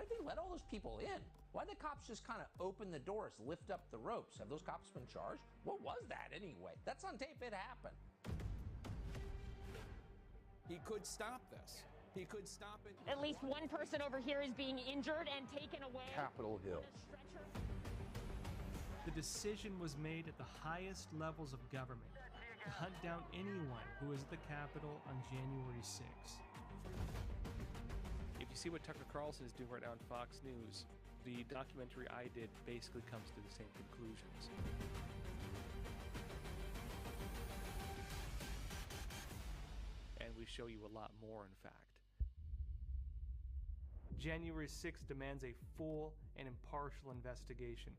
did they let all those people in? Why did the cops just kind of open the doors, lift up the ropes? Have those cops been charged? What was that anyway? That's on tape, it happened. He could stop this. He could stop it. At least one person over here is being injured and taken away. Capitol Hill. The decision was made at the highest levels of government to hunt down anyone who was at the Capitol on January 6th. If you see what Tucker Carlson is doing right now on Fox News, the documentary I did basically comes to the same conclusions. And we show you a lot more, in fact. January 6th demands a full and impartial investigation.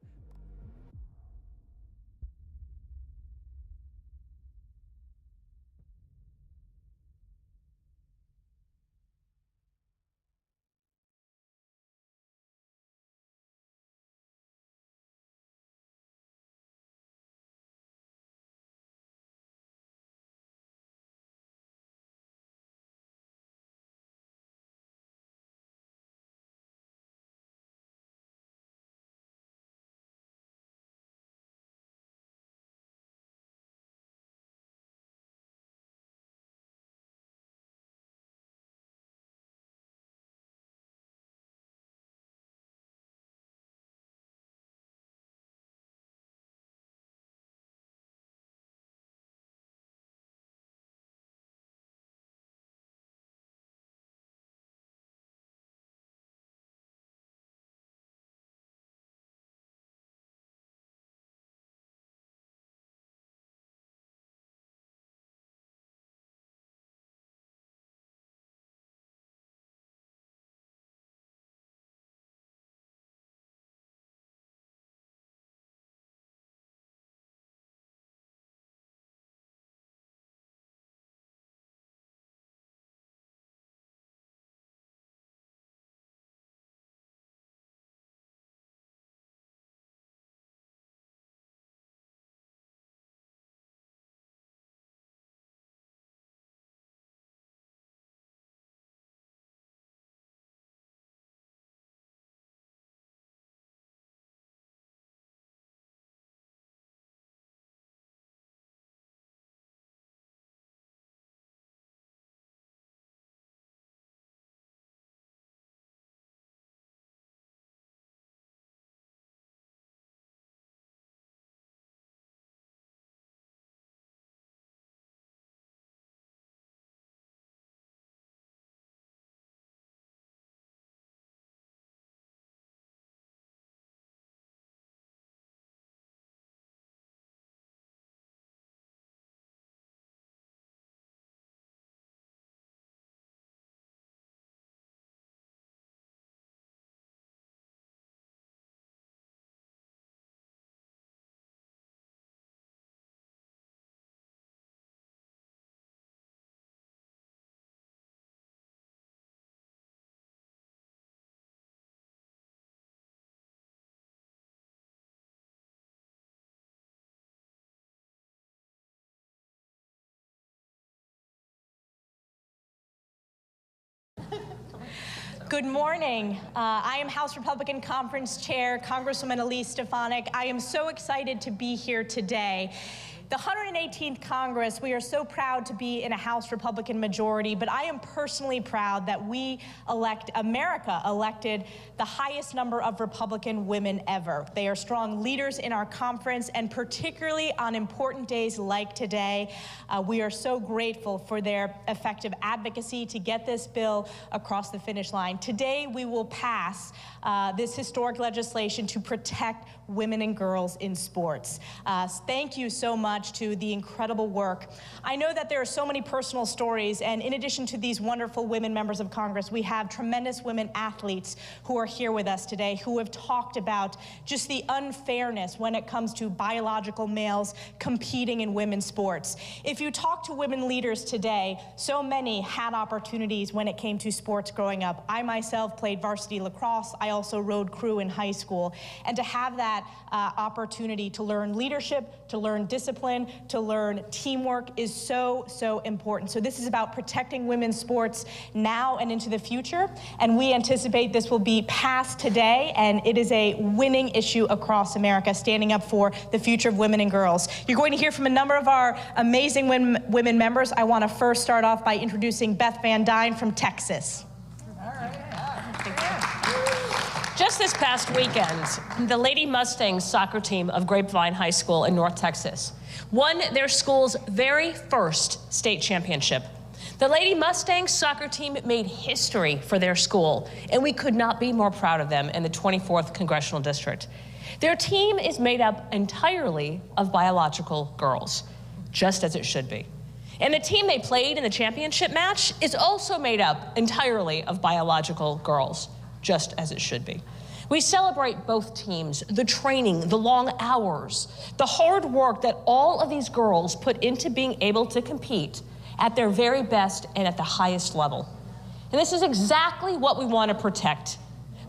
Good morning. I am House Republican Conference Chair, Congresswoman Elise Stefanik. I am so excited to be here today. The 118th Congress, we are so proud to be in a House Republican majority, but I am personally proud that America elected the highest number of Republican women ever. They are strong leaders in our conference, and particularly on important days like today, we are so grateful for their effective advocacy to get this bill across the finish line. Today, we will pass this historic legislation to protect women and girls in sports. Thank you so much to the incredible work. I know that there are so many personal stories, and in addition to these wonderful women members of Congress, we have tremendous women athletes who are here with us today who have talked about just the unfairness when it comes to biological males competing in women's sports. If you talk to women leaders today, so many had opportunities when it came to sports growing up. I myself played varsity lacrosse. I also rode crew in high school. And to have that opportunity to learn leadership, to learn discipline, discipline, to learn teamwork is so, so important. So this is about protecting women's sports now and into the future, and we anticipate this will be passed today, and it is a winning issue across America, standing up for the future of women and girls. You're going to hear from a number of our amazing women members. I want to first start off by introducing Beth Van Dyne from Texas. Just this past weekend, the Lady Mustangs soccer team of Grapevine High School in North Texas won their school's very first state championship. The Lady Mustangs soccer team made history for their school, and we could not be more proud of them in the 24th Congressional District. Their team is made up entirely of biological girls, just as it should be. And the team they played in the championship match is also made up entirely of biological girls, just as it should be. We celebrate both teams, the training, the long hours, the hard work that all of these girls put into being able to compete at their very best and at the highest level. And this is exactly what we want to protect.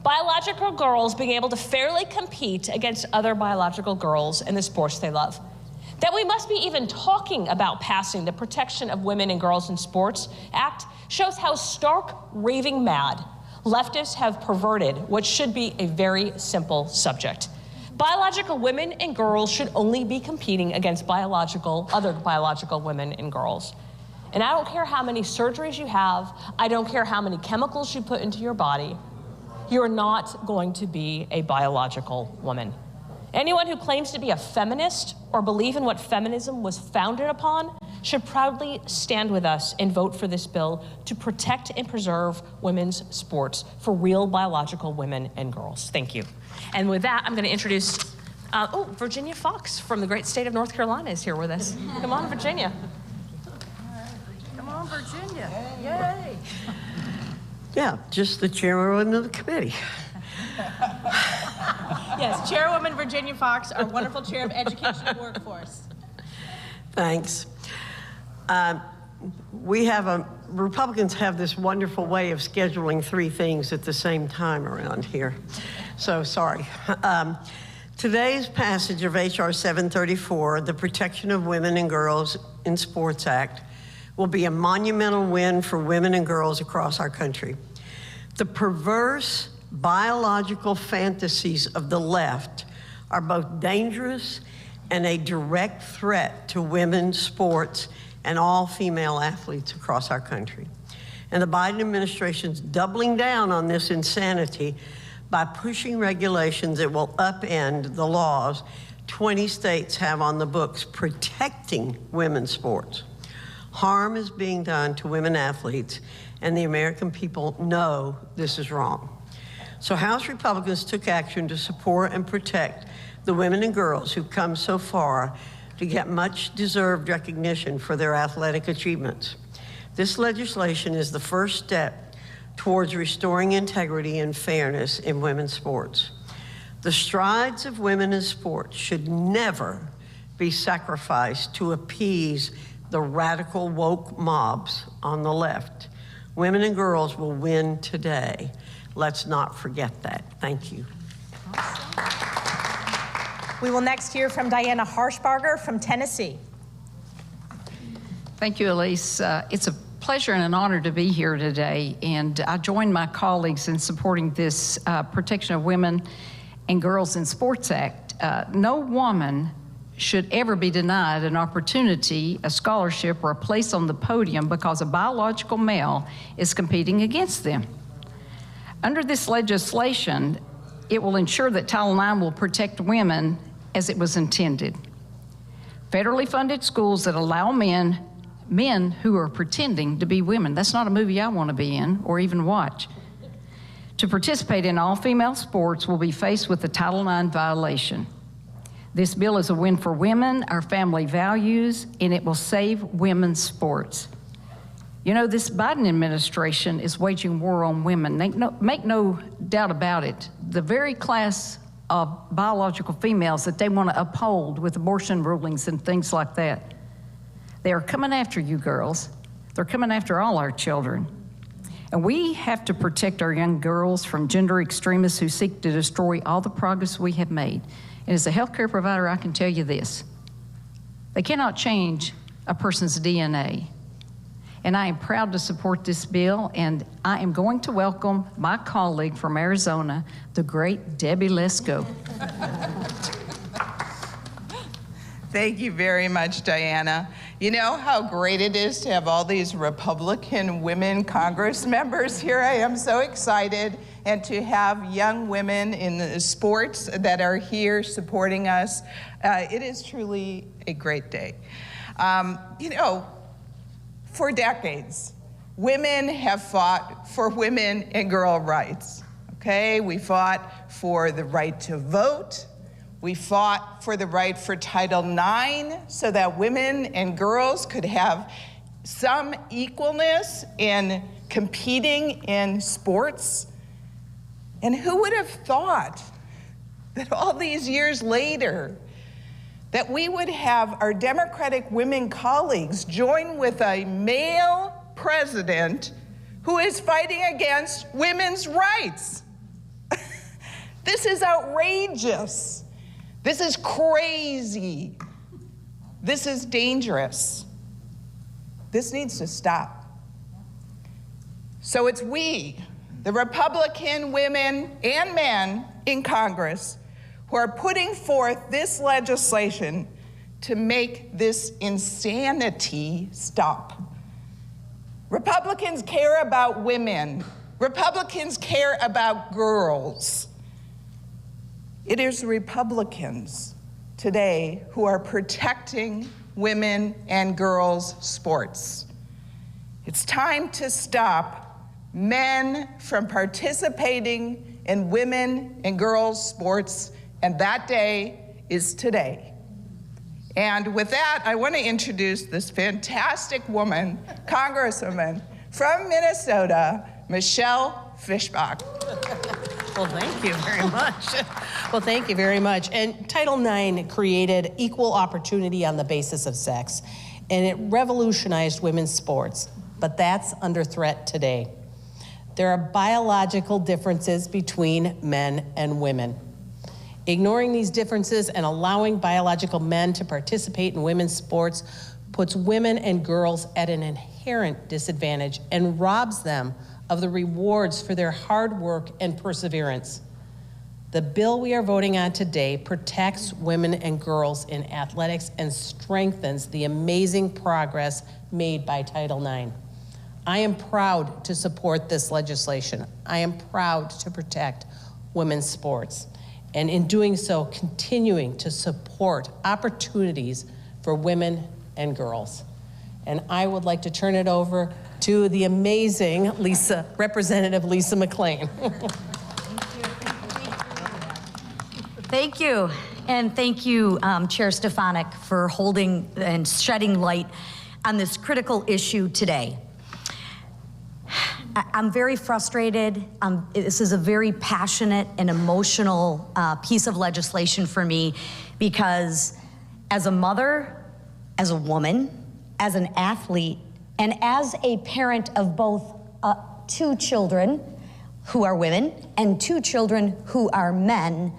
Biological girls being able to fairly compete against other biological girls in the sports they love. That we must be even talking about passing the Protection of Women and Girls in Sports Act shows how stark raving mad leftists have perverted what should be a very simple subject. Biological women and girls should only be competing against other biological women and girls. And I don't care how many surgeries you have, I don't care how many chemicals you put into your body, you're not going to be a biological woman. Anyone who claims to be a feminist or believe in what feminism was founded upon should proudly stand with us and vote for this bill to protect and preserve women's sports for real biological women and girls. Thank you. And with that, I'm going to introduce, Virginia Fox from the great state of North Carolina is here with us. Come on, Virginia. Come on, Virginia. Yay. Yeah, just the chairwoman of the committee. Yes, Chairwoman Virginia Fox, our wonderful chair of Education and Workforce. Thanks. Republicans have this wonderful way of scheduling three things at the same time around here. So sorry. Today's passage of H.R. 734, the Protection of Women and Girls in Sports Act, will be a monumental win for women and girls across our country. The perverse biological fantasies of the left are both dangerous and a direct threat to women's sports and all female athletes across our country. And the Biden administration's doubling down on this insanity by pushing regulations that will upend the laws 20 states have on the books protecting women's sports. Harm is being done to women athletes, and the American people know this is wrong. So House Republicans took action to support and protect the women and girls who've come so far to get much deserved recognition for their athletic achievements. This legislation is the first step towards restoring integrity and fairness in women's sports. The strides of women in sports should never be sacrificed to appease the radical woke mobs on the left. Women and girls will win today. Let's not forget that. Thank you. We will next hear from Diana Harshbarger from Tennessee. Thank you, Elise. It's a pleasure and an honor to be here today, and I join my colleagues in supporting this Protection of Women and Girls in Sports Act. No woman should ever be denied an opportunity, a scholarship, or a place on the podium because a biological male is competing against them. Under this legislation, it will ensure that Title IX will protect women as it was intended. Federally funded schools that allow men who are pretending to be women, that's not a movie I want to be in or even watch, to participate in all-female sports will be faced with a Title IX violation. This bill is a win for women, our family values, and it will save women's sports. You know, this Biden administration is waging war on women. Make no doubt about it. The very class of biological females that they want to uphold with abortion rulings and things like that, they are coming after you girls. They're coming after all our children. And we have to protect our young girls from gender extremists who seek to destroy all the progress we have made. And as a healthcare provider, I can tell you this. They cannot change a person's DNA. And I am proud to support this bill, and I am going to welcome my colleague from Arizona, the great Debbie Lesko. Thank you very much, Diana. You know how great it is to have all these Republican women Congress members here. I am so excited, and to have young women in the sports that are here supporting us. It is truly a great day. You know, for decades, women have fought for women and girl rights, okay? We fought for the right to vote. We fought for the right for Title IX so that women and girls could have some equalness in competing in sports. And who would have thought that all these years later, that we would have our Democratic women colleagues join with a male president who is fighting against women's rights? This is outrageous. This is crazy. This is dangerous. This needs to stop. So it's we, the Republican women and men in Congress, who are putting forth this legislation to make this insanity stop. Republicans care about women. Republicans care about girls. It is Republicans today who are protecting women and girls' sports. It's time to stop men from participating in women and girls' sports, and that day is today. And with that, I want to introduce this fantastic woman, Congresswoman from Minnesota, Michelle Fischbach. Well, thank you very much. Well, thank you very much. And Title IX created equal opportunity on the basis of sex, and it revolutionized women's sports, but that's under threat today. There are biological differences between men and women. Ignoring these differences and allowing biological men to participate in women's sports puts women and girls at an inherent disadvantage and robs them of the rewards for their hard work and perseverance. The bill we are voting on today protects women and girls in athletics and strengthens the amazing progress made by Title IX. I am proud to support this legislation. I am proud to protect women's sports, and in doing so, continuing to support opportunities for women and girls. And I would like to turn it over to the amazing Representative Lisa McClain. Thank you, and thank you, Chair Stefanik, for holding and shedding light on this critical issue today. I'm very frustrated. This is a very passionate and emotional piece of legislation for me, because as a mother, as a woman, as an athlete, and as a parent of both 2 children who are women and 2 children who are men,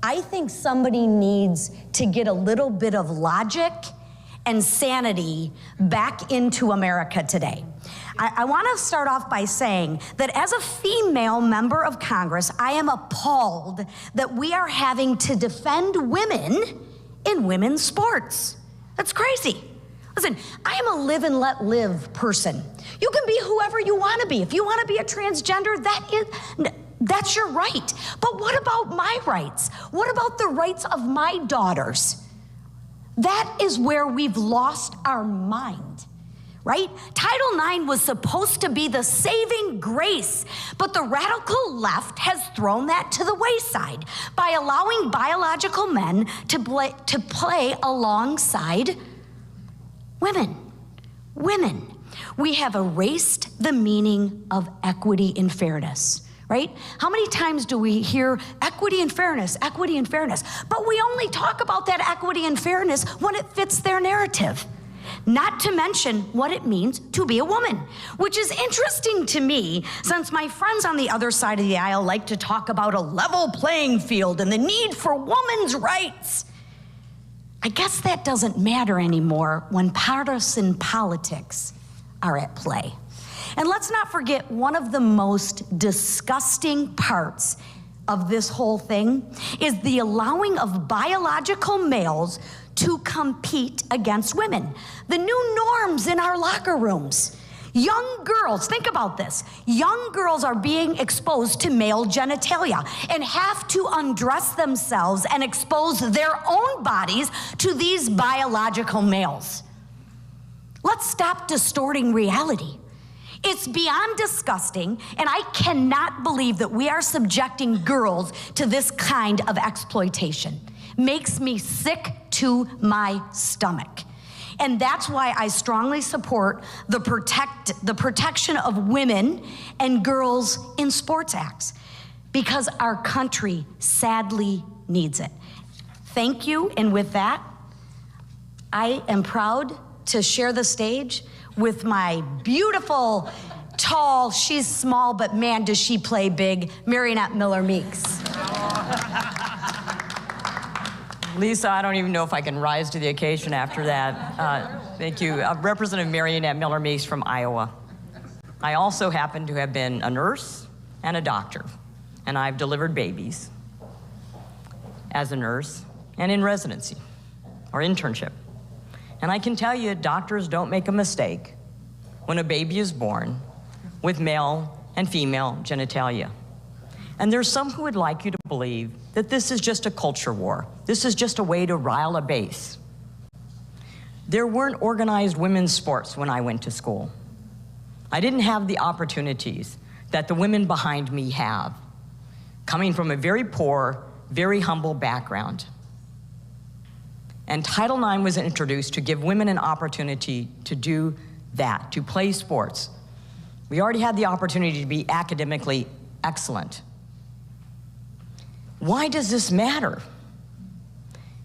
I think somebody needs to get a little bit of logic and sanity back into America today. I want to start off by saying that as a female member of Congress, I am appalled that we are having to defend women in women's sports. That's crazy. Listen, I am a live and let live person. You can be whoever you want to be. If you want to be a transgender, that's your right. But what about my rights? What about the rights of my daughters? That is where we've lost our mind, right? Title IX was supposed to be the saving grace, but the radical left has thrown that to the wayside by allowing biological men to play alongside women. We have erased the meaning of equity and fairness, right? How many times do we hear equity and fairness, but we only talk about that equity and fairness when it fits their narrative, not to mention what it means to be a woman, which is interesting to me since my friends on the other side of the aisle like to talk about a level playing field and the need for women's rights. I guess that doesn't matter anymore when partisan politics are at play. And let's not forget one of the most disgusting parts of this whole thing is the allowing of biological males to compete against women. The new norms in our locker rooms. Young girls, think about this. Young girls are being exposed to male genitalia and have to undress themselves and expose their own bodies to these biological males. Let's stop distorting reality. It's beyond disgusting, and I cannot believe that we are subjecting girls to this kind of exploitation. Makes me sick to my stomach. And that's why I strongly support the Protection of Women and Girls in Sports Acts, because our country sadly needs it. Thank you, and with that, I am proud to share the stage with my beautiful, tall, she's small, but man, does she play big, Marionette Miller-Meeks. Lisa, I don't even know if I can rise to the occasion after that. Thank you. Representative Marionette Miller-Meeks from Iowa. I also happen to have been a nurse and a doctor, and I've delivered babies as a nurse and in residency or internship. And I can tell you, doctors don't make a mistake when a baby is born with male and female genitalia. And there's some who would like you to believe that this is just a culture war. This is just a way to rile a base. There weren't organized women's sports when I went to school. I didn't have the opportunities that the women behind me have, coming from a very poor, very humble background. And Title IX was introduced to give women an opportunity to do that, to play sports. We already had the opportunity to be academically excellent. Why does this matter?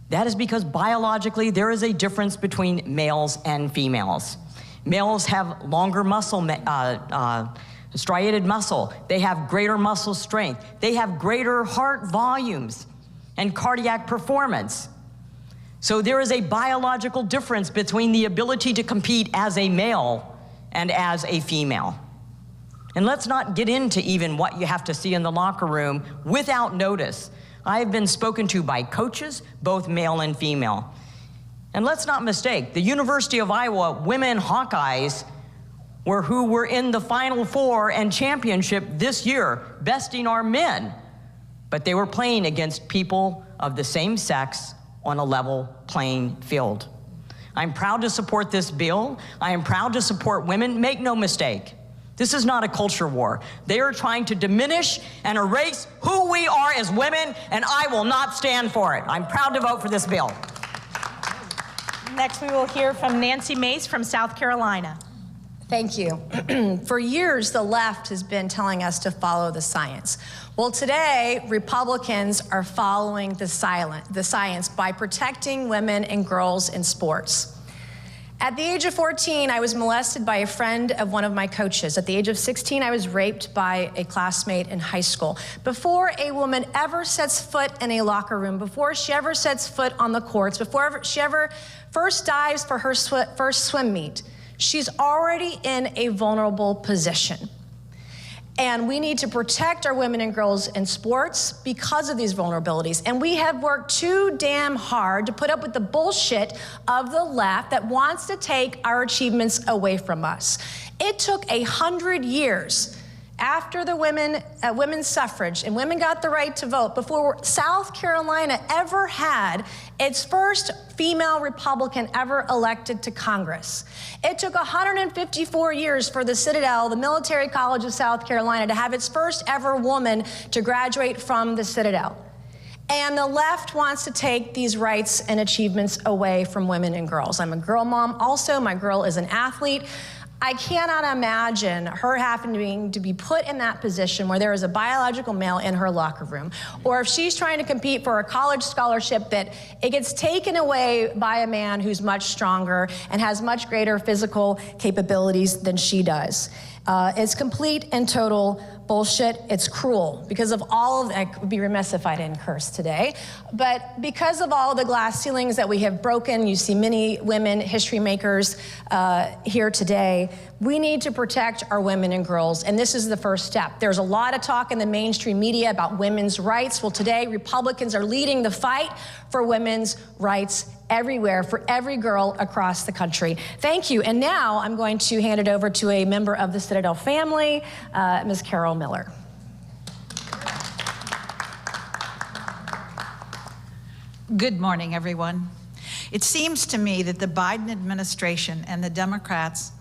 That is because biologically there is a difference between males and females. Males have longer muscle, striated muscle. They have greater muscle strength. They have greater heart volumes and cardiac performance. So there is a biological difference between the ability to compete as a male and as a female. And let's not get into even what you have to see in the locker room without notice. I have been spoken to by coaches, both male and female. And let's not mistake, the University of Iowa women Hawkeyes who were in the Final Four and championship this year, besting our men. But they were playing against people of the same sex on a level playing field. I'm proud to support this bill. I am proud to support women. Make no mistake, this is not a culture war. They are trying to diminish and erase who we are as women, and I will not stand for it. I'm proud to vote for this bill. Next, we will hear from Nancy Mace from South Carolina. Thank you. For years, the left has been telling us to follow the science. Well, today, Republicans are following the science by protecting women and girls in sports. At the age of 14, I was molested by a friend of one of my coaches. At the age of 16, I was raped by a classmate in high school. Before a woman ever sets foot in a locker room, before she ever sets foot on the courts, before she ever first dives for her first swim meet, she's already in a vulnerable position. And we need to protect our women and girls in sports because of these vulnerabilities. And we have worked too damn hard to put up with the bullshit of the left that wants to take our achievements away from us. It took 100 years after the women's suffrage and women got the right to vote before South Carolina ever had its first female Republican ever elected to Congress. It took 154 years for the Citadel, the military college of South Carolina, to have its first ever woman to graduate from the Citadel. And the left wants to take these rights and achievements away from women and girls. I'm a girl mom also. My girl is an athlete. I cannot imagine her having to be put in that position where there is a biological male in her locker room, or if she's trying to compete for a college scholarship that it gets taken away by a man who's much stronger and has much greater physical capabilities than she does. It's complete and total bullshit. It's cruel because of all of, I would be remiss if I didn't curse today, but because of all the glass ceilings that we have broken, you see many women, history makers here today, we need to protect our women and girls, and this is the first step. There's a lot of talk in the mainstream media about women's rights. Well, today, Republicans are leading the fight for women's rights everywhere, for every girl across the country. Thank you. And now I'm going to hand it over to a member of the Citadel family, Ms. Carol Miller. Good morning, everyone. It seems to me that the Biden administration and the Democrats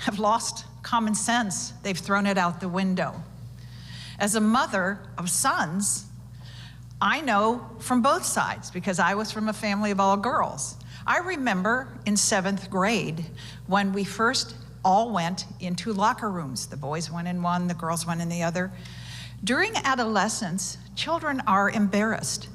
have lost common sense. They've thrown it out the window. As a mother of sons, I know from both sides because I was from a family of all girls. I remember in 7th grade when we first all went into locker rooms. The boys went in one, the girls went in the other. During adolescence, children are embarrassed.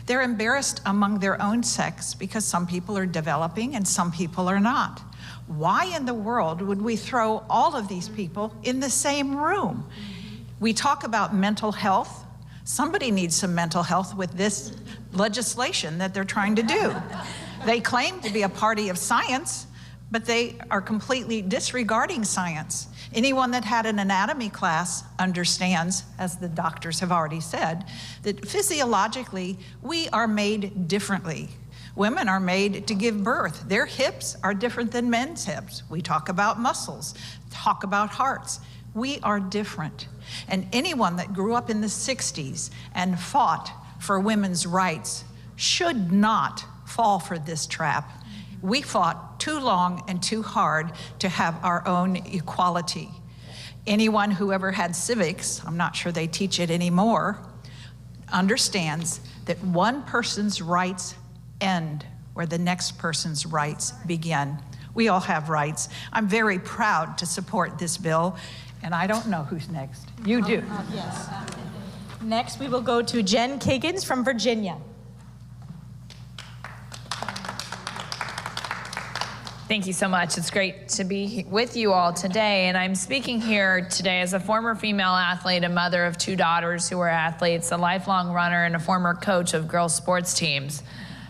They're embarrassed among their own sex because some people are developing and some people are not. Why in the world would we throw all of these people in the same room? We talk about mental health. Somebody needs some mental health with this legislation that they're trying to do. They claim to be a party of science, but they are completely disregarding science. Anyone that had an anatomy class understands, as the doctors have already said, that physiologically, we are made differently. Women are made to give birth. Their hips are different than men's hips. We talk about muscles, talk about hearts. We are different. And anyone that grew up in the 60s and fought for women's rights should not fall for this trap. We fought too long and too hard to have our own equality. Anyone who ever had civics, I'm not sure they teach it anymore, understands that one person's rights end where the next person's rights begin. We all have rights. I'm very proud to support this bill, and I don't know who's next. You do. Yes. Next, we will go to Jen Kiggins from Virginia. Thank you so much. It's great to be with you all today. And I'm speaking here today as a former female athlete, a mother of 2 daughters who are athletes, a lifelong runner, and a former coach of girls' sports teams.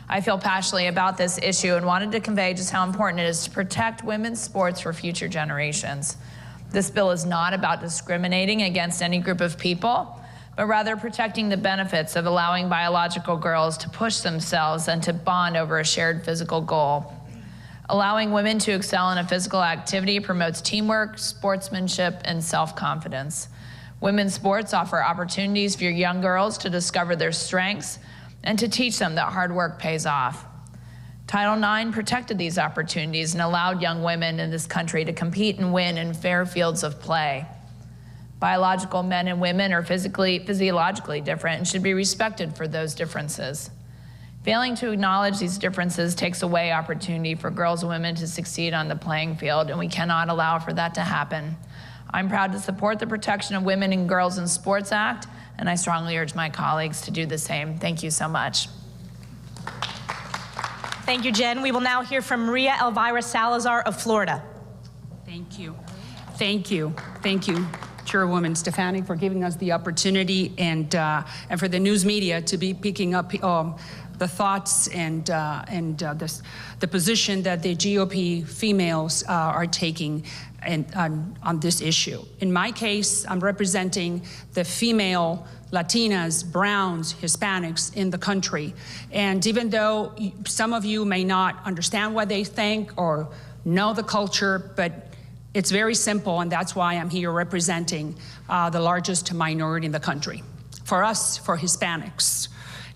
I feel passionately about this issue and wanted to convey just how important it is to protect women's sports for future generations. This bill is not about discriminating against any group of people, but rather protecting the benefits of allowing biological girls to push themselves and to bond over a shared physical goal. Allowing women to excel in a physical activity promotes teamwork, sportsmanship, and self-confidence. Women's sports offer opportunities for young girls to discover their strengths and to teach them that hard work pays off. Title IX protected these opportunities and allowed young women in this country to compete and win in fair fields of play. Biological men and women are physiologically different and should be respected for those differences. Failing to acknowledge these differences takes away opportunity for girls and women to succeed on the playing field, and we cannot allow for that to happen. I'm proud to support the Protection of Women and Girls in Sports Act, and I strongly urge my colleagues to do the same. Thank you so much. Thank you, Jen. We will now hear from Maria Elvira Salazar of Florida. Thank you. Thank you. Thank you, Chairwoman Stefani, for giving us the opportunity and for the news media to be picking up the thoughts and the position that the GOP females are taking on this issue. In my case, I'm representing the female Latinas, Browns, Hispanics in the country. And even though some of you may not understand what they think or know the culture, but it's very simple, and that's why I'm here representing the largest minority in the country. For us, for Hispanics,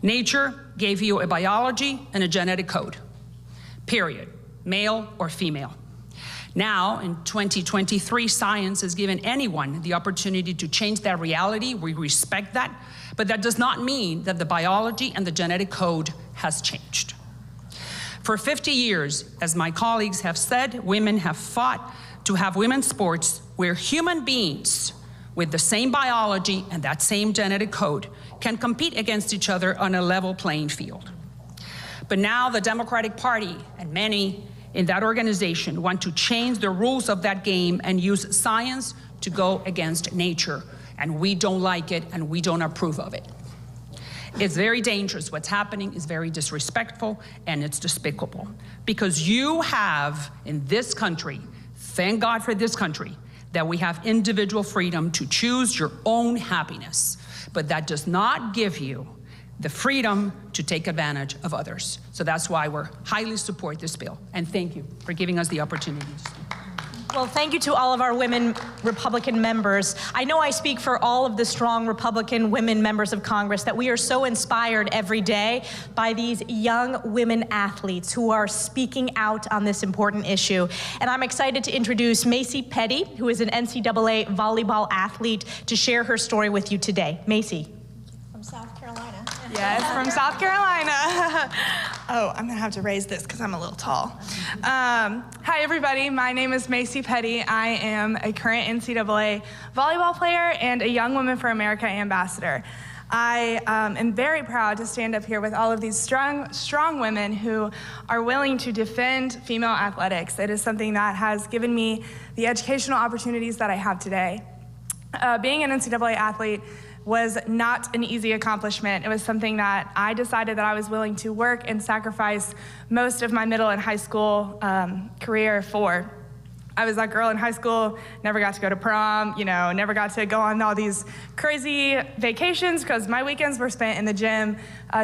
nature gave you a biology and a genetic code, period, male or female. Now, in 2023, science has given anyone the opportunity to change that reality. We respect that, but that does not mean that the biology and the genetic code has changed. For 50 years, as my colleagues have said, women have fought to have women's sports where human beings with the same biology and that same genetic code can compete against each other on a level playing field. But now the Democratic Party and many in that organization want to change the rules of that game and use science to go against nature, and we don't like it and we don't approve of it. It's very dangerous. What's happening is very disrespectful and it's despicable. Because you have in this country, thank God for this country, that we have individual freedom to choose your own happiness. But that does not give you the freedom to take advantage of others. So that's why we're highly support this bill. And thank you for giving us the opportunity to speak. Well, thank you to all of our women Republican members. I know I speak for all of the strong Republican women members of Congress that we are so inspired every day by these young women athletes who are speaking out on this important issue. And I'm excited to introduce Macy Petty, who is an NCAA volleyball athlete, to share her story with you today. Macy. From South Carolina. Yes, from South Carolina. Oh, I'm gonna have to raise this because I'm a little tall. Hi everybody, my name is Macy Petty. I am a current NCAA volleyball player and a Young Women for America ambassador. I am very proud to stand up here with all of these strong women who are willing to defend female athletics. It is something that has given me the educational opportunities that I have today. Being an NCAA athlete was not an easy accomplishment. It was something that I decided that I was willing to work and sacrifice most of my middle and high school career for. I was that girl in high school, never got to go to prom, never got to go on all these crazy vacations because my weekends were spent in the gym,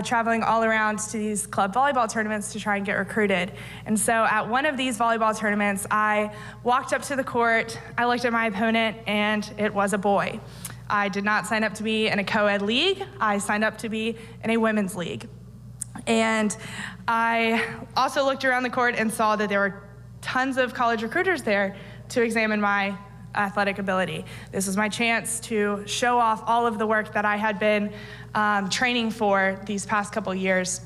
traveling all around to these club volleyball tournaments to try and get recruited. And so at one of these volleyball tournaments, I walked up to the court, I looked at my opponent, and it was a boy. I did not sign up to be in a co-ed league. I signed up to be in a women's league. And I also looked around the court and saw that there were tons of college recruiters there to examine my athletic ability. This was my chance to show off all of the work that I had been training for these past couple years.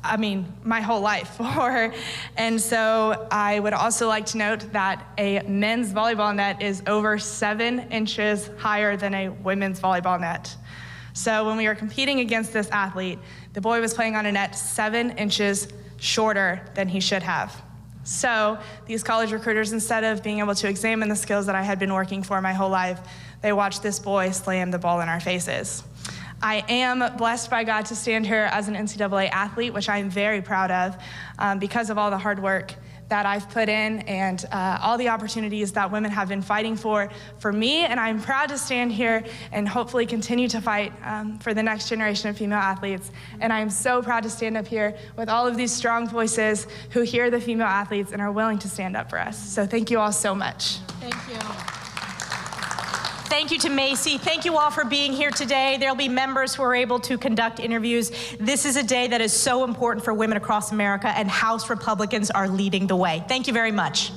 I mean, my whole life for. And so I would also like to note that a men's volleyball net is over 7 inches higher than a women's volleyball net. So when we were competing against this athlete, the boy was playing on a net 7 inches shorter than he should have. So these college recruiters, instead of being able to examine the skills that I had been working for my whole life, they watched this boy slam the ball in our faces. I am blessed by God to stand here as an NCAA athlete, which I am very proud of because of all the hard work that I've put in and all the opportunities that women have been fighting for me. And I'm proud to stand here and hopefully continue to fight for the next generation of female athletes. And I'm so proud to stand up here with all of these strong voices who hear the female athletes and are willing to stand up for us. So thank you all so much. Thank you. Thank you to Macy. Thank you all for being here today. There'll be members who are able to conduct interviews. This is a day that is so important for women across America, and House Republicans are leading the way. Thank you very much.